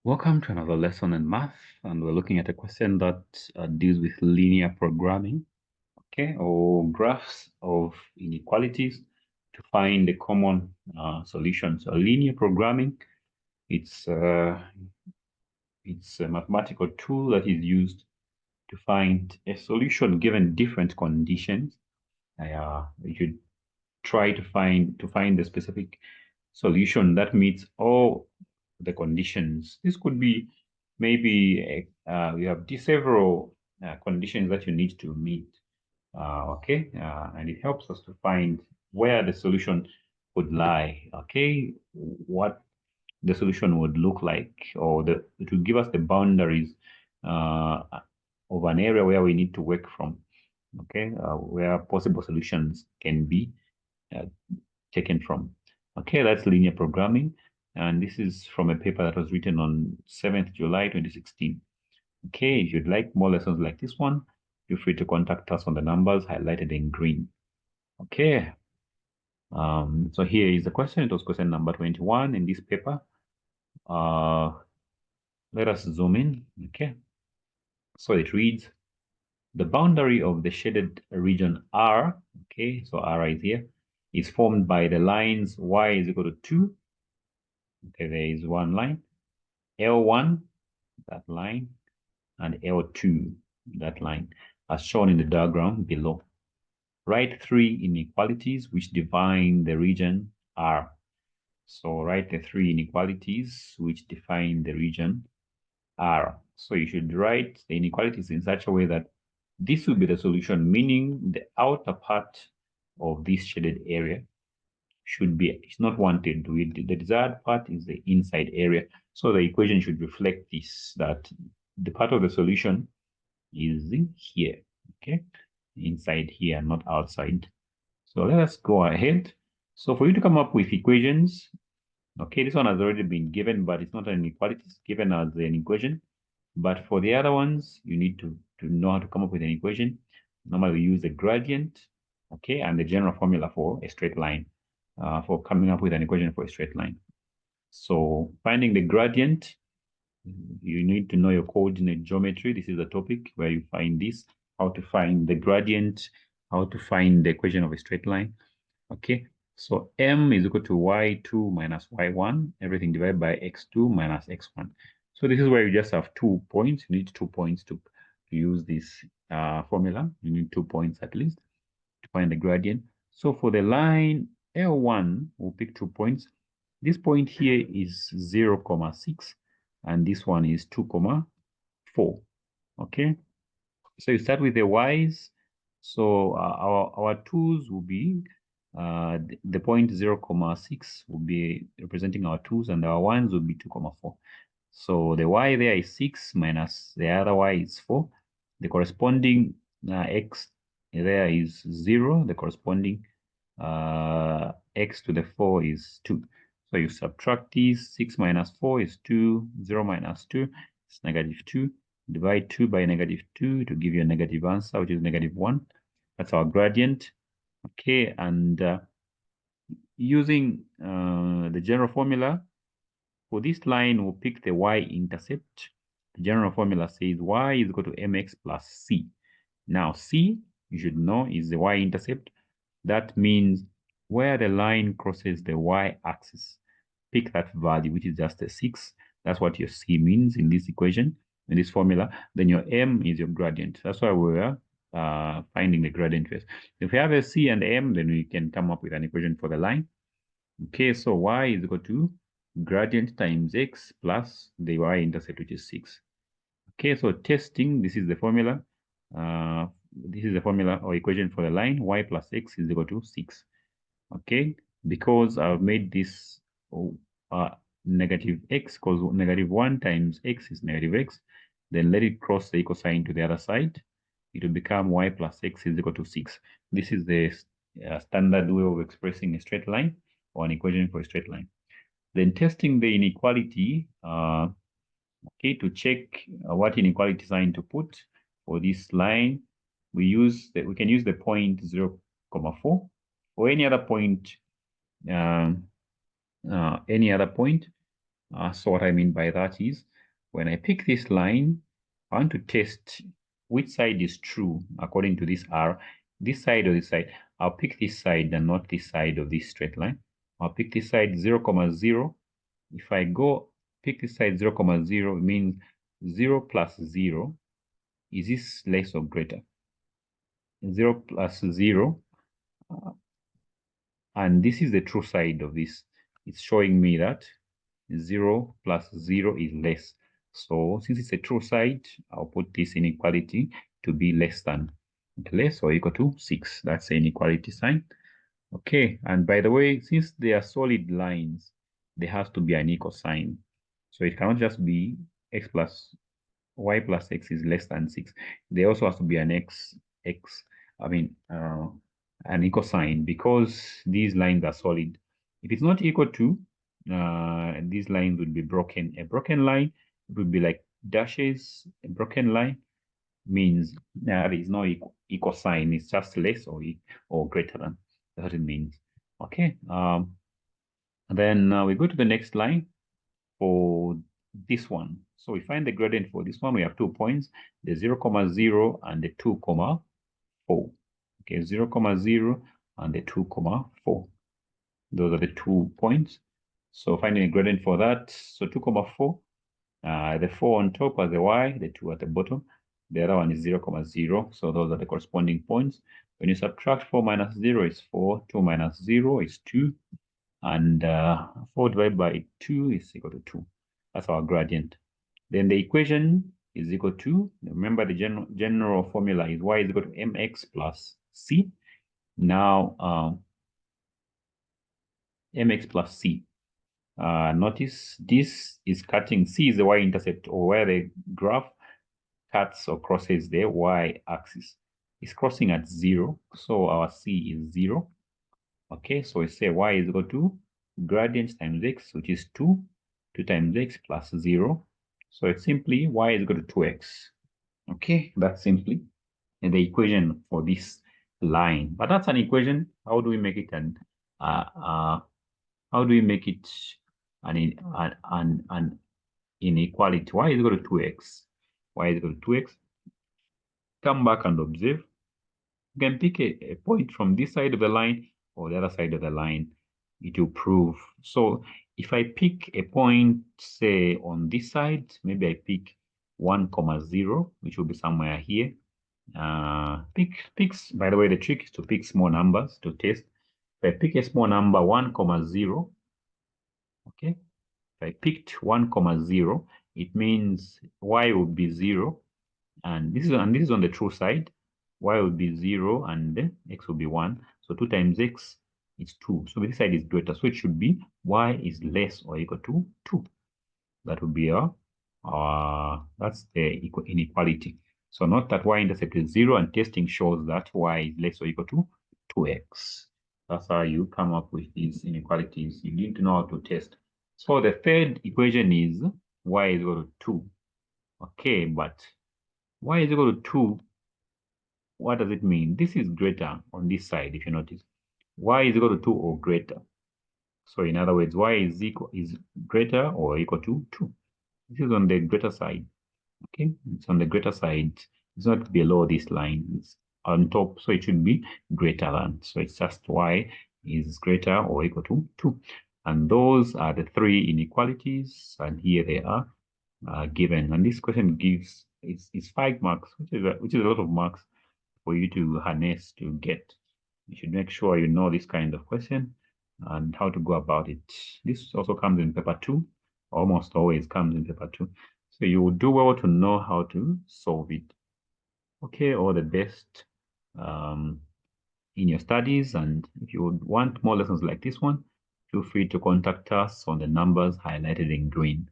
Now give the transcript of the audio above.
Welcome to another lesson in math, and we're looking at a question that deals with linear programming, okay, or graphs of inequalities to find the common solution. So linear programming, it's a mathematical tool that is used to find a solution given different conditions. You should try to find the specific solution that meets all the conditions. This could be maybe we have several conditions that you need to meet. Okay, and it helps us to find where the solution would lie. Okay, what the solution would look like, or it will give us the boundaries uh, of an area where we need to work from. Okay, where possible solutions can be uh, taken from. Okay, that's linear programming. And this is from a paper that was written on 7th July 2016. Okay, if you'd like more lessons like this one, feel free to contact us on the numbers highlighted in green. Okay, so here is the question. It was question number 21 in this paper. Let us zoom in. Okay, so it reads, the boundary of the shaded region R, okay, so R is here, is formed by the lines y is equal to 2. Okay, there is one line, L1, that line, and L2, that line, as shown in the diagram below. Write 3 inequalities which define the region R. So write the 3 inequalities which define the region R. So you should write the inequalities in such a way that this will be the solution, meaning the outer part of this shaded area should be, it's not wanted. The desired part is the inside area. So the equation should reflect this, that the part of the solution is here, okay? Inside here, not outside. So let us go ahead. So for you to come up with equations, okay, this one has already been given, but it's not an inequality, it's given as an equation. But for the other ones, you need to know how to come up with an equation. Normally, we use the gradient, okay, and the general formula for a straight line, for coming up with an equation for a straight line. So finding the gradient, you need to know your coordinate geometry. This is the topic where you find this, how to find the gradient, how to find the equation of a straight line. Okay, so m is equal to y2 minus y1, everything divided by x2 minus x1. So this is where you just have 2 points. You need 2 points to use this formula. You need 2 points at least to find the gradient. So for the line L1, we'll pick 2 points. This point here is 0, 6, and this one is 2, 4. Okay, so you start with the y's. So our 2's will be the point 0, 6 will be representing our 2's, and our 1's will be 2, 4. So the y there is 6 minus the other y is 4. The corresponding x there is 0. The corresponding x to the 4 is 2. So you subtract these. 6 minus 4 is 2. 0 minus 2 is -2. Divide 2 by -2 to give you a negative answer, which is -1. That's our gradient. Okay, and using the general formula, for this line, we'll pick the y-intercept. The general formula says y is equal to mx plus c. Now, c, you should know, is the y-intercept. That means where the line crosses the y-axis, pick that value, which is just a 6. That's what your c means in this equation, in this formula. Then your m is your gradient. That's why we're finding the gradient first. If we have a c and m, then we can come up with an equation for the line. Okay, so y is equal to gradient times x plus the y-intercept, which is 6. Okay, so testing, this is the formula. This is the formula or equation for the line. Y plus x is equal to 6. Okay, because I've made this negative x, because -1 times x is -x, then let it cross the equal sign to the other side. It will become y plus x is equal to 6. This is the standard way of expressing a straight line or an equation for a straight line. Then testing the inequality, okay, to check what inequality sign to put for this line, we can use the point 0, 4 or any other point, So what I mean by that is, when I pick this line, I want to test which side is true according to this R, this side or this side. I'll pick this side and not this side of this straight line. I'll pick this side 0, 0. If I go pick this side 0, 0, it means 0 plus 0. Is this less or greater? 0 plus 0. And this is the true side of this. It's showing me that 0 plus 0 is less. So since it's a true side, I'll put this inequality to be less than, less or equal to 6. That's the inequality sign. Okay, and by the way, since they are solid lines, there has to be an equal sign. So it cannot just be x plus y plus x is less than 6. There also has to be an an equal sign, because these lines are solid. If it's not equal to, these lines would be broken. A broken line would be like dashes. A broken line means there is no equal sign. It's just less or greater than. That's what it means. Okay. Then we go to the next line for this one. So we find the gradient for this one. We have 2 points, the 0, 0 and the 2, 4. Okay, 0, 0 and the 2, 4. Those are the 2 points. So finding a gradient for that. So 2, 4. The 4 on top are the y, the 2 at the bottom. The other one is 0, 0. So those are the corresponding points. When you subtract 4 minus 0 is 4. 2 minus 0 is 2. And 4 divided by 2 is equal to 2. That's our gradient. Then the equation is equal to, remember the general formula is y is equal to mx plus c. Now, mx plus c. Notice this is cutting, c is the y-intercept, or where the graph cuts or crosses the y-axis. It's crossing at 0, so our c is 0. Okay, so we say y is equal to gradient times x, which is 2. 2 times x plus 0. So it's simply y is equal to 2x. Okay, that's simply the equation for this line. But that's an equation. How do we make it an inequality? Y is equal to 2x. Y is equal to 2x. Come back and observe. You can pick a point from this side of the line or the other side of the line. It will prove. So if I pick a point, say on this side, maybe I pick 1, 0, which will be somewhere here. Picks, by the way, the trick is to pick small numbers to test. If I pick a small number 1, 0, okay. If I picked 1, 0, it means y would be 0, and this is on the true side. Y will be 0 and x will be 1. So 2 times x is 2. So this side is greater. So it should be y is less or equal to 2. That would be that's the inequality. So note that y-intercept is 0, and testing shows that y is less or equal to 2x. That's how you come up with these inequalities. You need to know how to test. So the third equation is y is equal to 2. Okay, but y is equal to 2. What does it mean? This is greater on this side, if you notice. Y is equal to 2 or greater. So in other words, y is greater or equal to 2. This is on the greater side. Okay, it's on the greater side. It's not below this line. It's on top, so it should be greater than. So it's just y is greater or equal to 2. And those are the 3 inequalities, and here they are given. And this question gives it's 5 marks, which is a lot of marks for you to harness to get. You should make sure you know this kind of question and how to go about it. This also comes in paper 2, almost always comes in paper 2. So you will do well to know how to solve it. Okay, all the best in your studies. And if you would want more lessons like this one, feel free to contact us on the numbers highlighted in green.